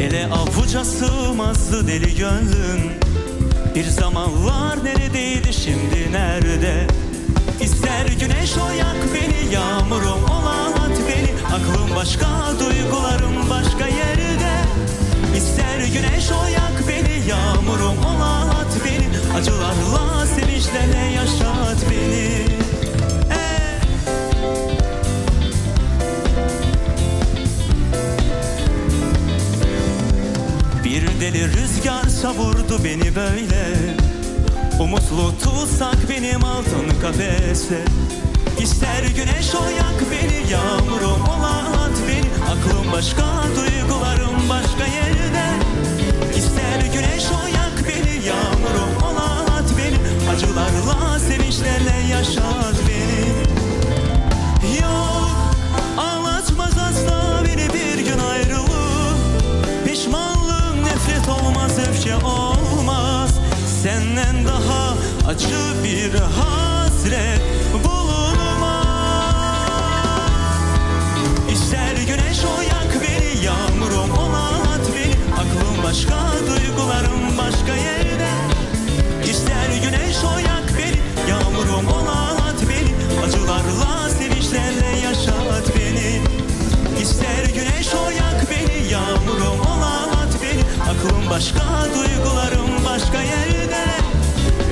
Ele avuca sığmazdı deli gönlün. Bir zamanlar neredeydi, şimdi nerede? İster güneş o yak beni, yağmurum ola at beni. Aklım başka, duygularım başka yerde. İster güneş o yak beni, yağmurum ola at beni. Acılarla, sevinçlerle yaşat beni. Bir deli rüzgar savurdu beni böyle. Umutlu tutsak benim altın kafeste. İster güneş o yak beni, yağmurum ola at beni. Aklım başka, duygularım başka yerde. İster güneş o yak beni, yağmurum ola at beni. Acılarla, sevinçlerle yaşat beni. Yok, ağlatmaz asla beni bir gün ayrılık. Pişmanlığım nefret olmaz, öfke olmaz. Senden daha acı bir hasret bulunmaz. İster güneş o yak beni, yağmurum ola at beni. Aklım başka, duygularım başka yerde. İster güneş o yak beni, yağmurum ola at beni. Acılarla, sevinçlerle yaşat beni. İster güneş o yak beni, yağmurum ola at beni. Aklım başka, duygularım başka yerde.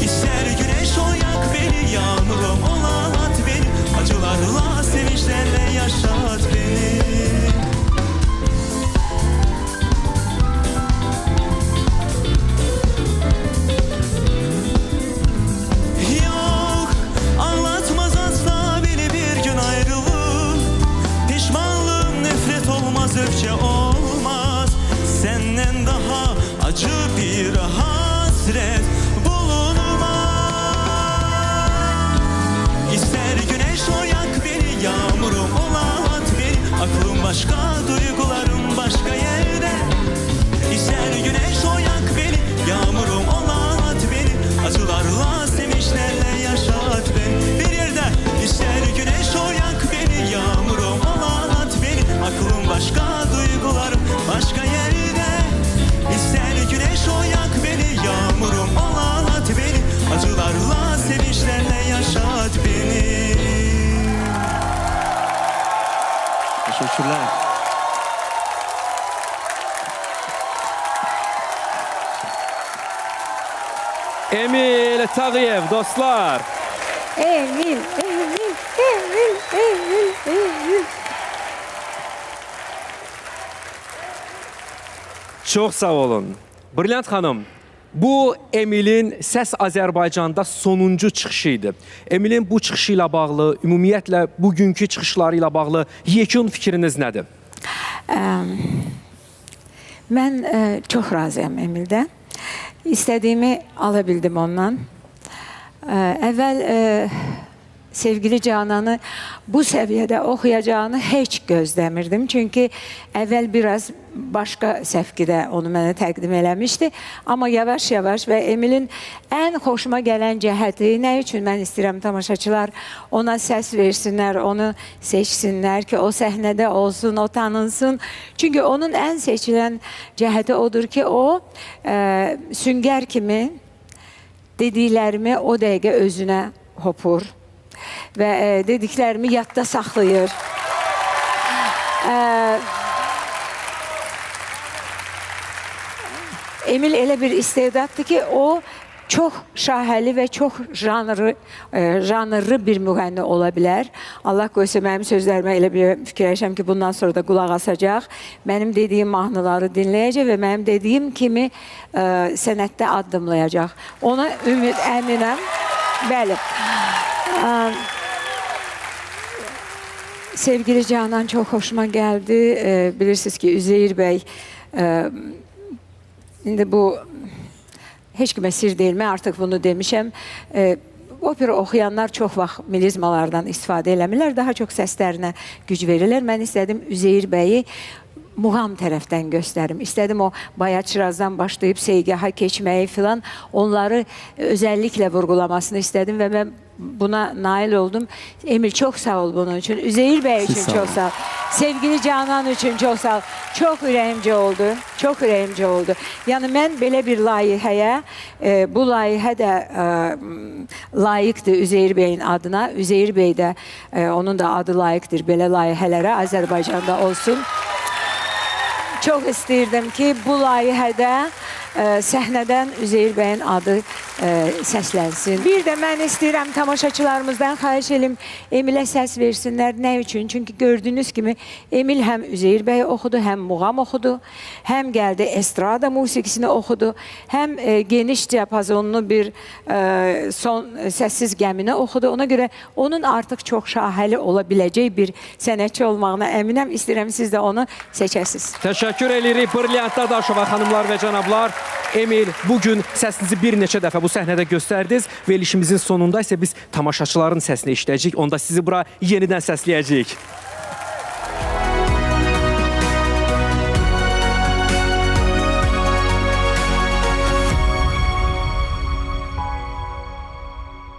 İster güneş o yak beni, yağmurum ola at beni. Acılarla, sevinçlerle yaşat beni. Yok, anlatmaz asla beni bir gün ayrılık. Pişmanlığım nefret olmaz, öfke olmaz. Senden daha acı bir hasret bulunmaz. İster güneş o yak beni, yağmurum ola at beni. Aklım başka, duygularım başka yerde. İster güneş o yak beni, yağmurum ola at beni. Acılarla, sevinçlerle yaşat beni. Bir yerde ister güneş o yak beni, yağmurum ola at beni. Aklım başka, duygularım başka yerde. İster güneş o yak beni, yağmurum ola at beni. Acılarla, sevinçlerle yaşat beni. Teşekkürler. Emil Tağıyev dostlar. Emil. Çok sağ olun. Brilliant xanım, bu Emilin Səs Azərbaycanda sonuncu çıxışı idi. Emilin bu çıxışı ilə bağlı, ümumiyyətlə bugünkü çıxışları ilə bağlı yekun fikriniz nədir? Mən çox razıyam Emildən. İstədiyimi alabildim ondan. Əvvəl sevgili Canan'ı bu səviyyədə oxuyacağını heç gözləmirdim. Çünki əvvəl biraz başqa səfkidə onu mənə təqdim eləmişdi. Amma yavaş-yavaş və Emilin ən xoşuma gələn cəhəti, nə üçün mən istəyirəm tamaşaçılar ona səs versinlər, onu seçsinlər ki, o səhnədə olsun, o tanınsın. Çünki onun ən seçilən cəhəti odur ki, o süngər kimi dediklərimi o dəqiqə özünə hopur və dediklərimi yadda saxlayır. Emil elə bir istedaddır ki, o çox şahəli və çox janrlı bir müğənni ola bilər. Allah qoysa mənim sözlərimə elə bir fikirləşəm ki, bundan sonra da qulaq asacaq. Mənim dediyim mahnıları dinləyəcək və mənim dediyim kimi sənətdə addımlayacaq. Ona ümid əminəm. Bəli. Sevgili Canan çok hoşuma geldi. Bilirsiniz ki Üzeyir Bey, şimdi bu hiç kime sir değil mi, artık bunu demişəm. Opera oxuyanlar çox vaxt melizmalardan istifadə eləmirlər, daha çox səslərinə güc verirlər. Mən istədim Üzeyir Bəyi muğam tərəfdən göstərim. İstədim o Bayaçırazdan başlayıb Seygaha keçməyi filan, onları özəlliklə vurğulamasını istədim və mən buna nail oldum. Emil çok sağ ol bunun için. Üzeyir Bey için sağ çok olun. sağ ol. Sevgili Canan için çok sağ ol. Çok ürəyimci oldu. Çok ürəyimci oldu. Yani mən belə bir layihəyə, bu layihə də layiqdir Üzeyir Bey'in adına. Üzeyir Bey də, onun da adı layiqdir belə layihələrə Azərbaycanda olsun. Çok istəyirdim ki, bu layihədə səhnədən Üzeyir Bey'in adı səslənsin. Bir də mən istəyirəm tamaşaçılarımızdan xahiş edim Emilə səs versinlər. Nə üçün? Çünki gördüyünüz kimi Emil həm Üzeyir Bey oxudu, həm muğam oxudu, həm gəldi estrada musiqisini oxudu, həm geniş diapazonlu bir son səssiz gəmini oxudu. Ona görə onun artıq çox şahəli ola biləcək bir sənətçi olmağına əminəm. İstəyirəm siz də onu seçəsiniz. Təşəkkür edirik Brilliant Dadaşova xanımlar və cənablar. Emil, bugün səsinizi bir neçə dəfə bu səhnədə göstərdiniz. Verilişimizin sonunda isə biz tamaşaçıların səsini eşidəcəyik. Onda sizi bura yenidən səsləyəcəyik.